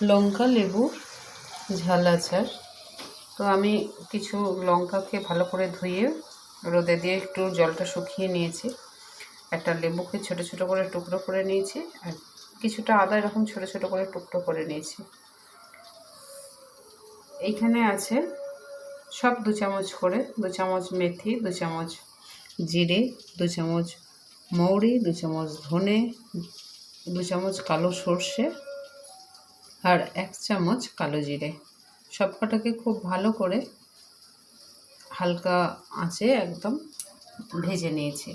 লঙ্কা লেবুর ঝাল আচার। তো আমি কিছু লঙ্কাকে ভালো করে ধুয়ে রোদে দিয়ে একটু জলটা শুকিয়ে নিয়েছি। একটা লেবুকে ছোট ছোট করে টুকরো করে নিয়েছি, আর কিছুটা আদা এরকম ছোট ছোট করে টুকরো করে নিয়েছি। এইখানে আছে সব 2 চামচ করে, 2 চামচ মেথি, 2 চামচ জিরে, 2 চামচ মৌরি, 2 চামচ ধনে, 2 চামচ কালো সর্ষে আর 1 চামচ কালো জিরে। সবকটাকে খুব ভালো করে হালকা আঁচে একদম ভেজে নিয়েছি।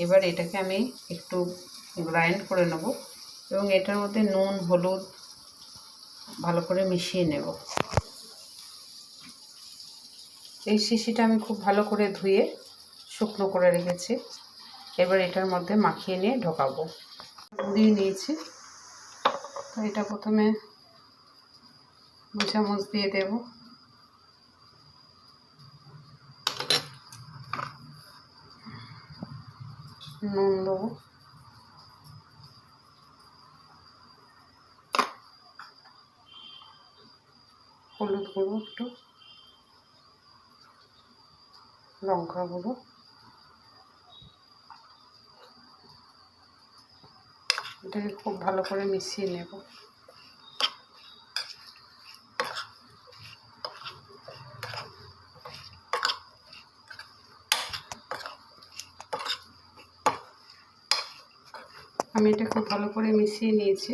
এবার এটাকে আমি একটু গ্রাইন্ড করে নেব এবং এটার মধ্যে নুন হলুদ ভালো করে মিশিয়ে নেব। এই শিশিটা আমি খুব ভালো করে ধুয়ে শুকনো করে রেখেছি। এবার এটার মধ্যে মাখিয়ে নিয়ে ঢোকাবো। দিয়ে নিয়েছি, তো এটা প্রথমে 2 চামচ দিয়ে দেব। নুন দেবো, হলুদ গুঁড়ো একটু, লঙ্কা গুঁড়ো, এটাকে খুব ভালো করে মিশিয়ে নেব। আমি এটা খুব ভালো করে মিশিয়ে নিয়েছি।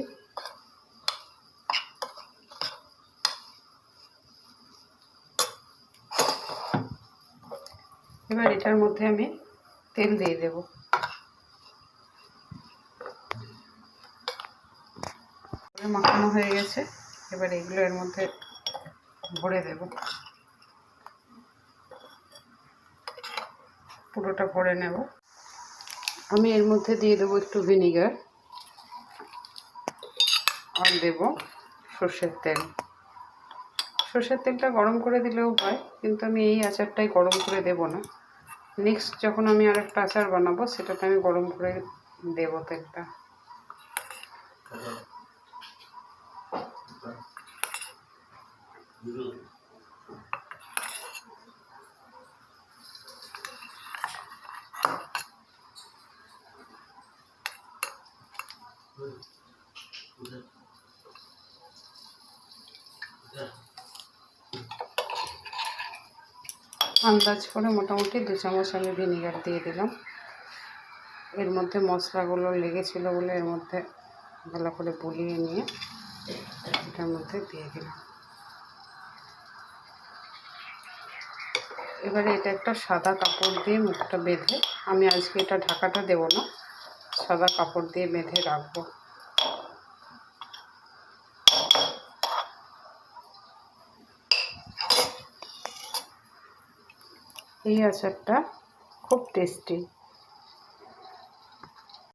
এবার এটার মধ্যে আমি তেল দিয়ে দেব। মাখানো হয়ে গেছে, এবার এগুলো এর মধ্যে ভরে দেব। পুরোটা ভরে নেব। আমি এর মধ্যে দিয়ে দেবো একটু ভিনিগার আর দেব সর্ষের তেল। সর্ষের তেলটা গরম করে দিলেও হয়, কিন্তু আমি এই আচারটাই গরম করে দেব না। নেক্সট যখন আমি আরেকটা আচার বানাবো সেটাতে আমি গরম করে দেব তেলটা। আন্দাজ করে মোটামুটি 2 চামচ আমি ভিনিগার দিয়ে দিলাম। এর মধ্যে মশলাগুলো লেগেছিল বলে এর মধ্যে ভালো করে বুলিয়ে নিয়ে এটার মধ্যে দিয়ে দিলাম। এবারে এটা একটা সাদা কাপড় দিয়ে মুখটা বেঁধে, আমি আজকে এটা ঢাকাটা দেব না, সাদা কাপড় দিয়ে বেঁধে রাখবো। এই আচারটা খুব টেস্টি।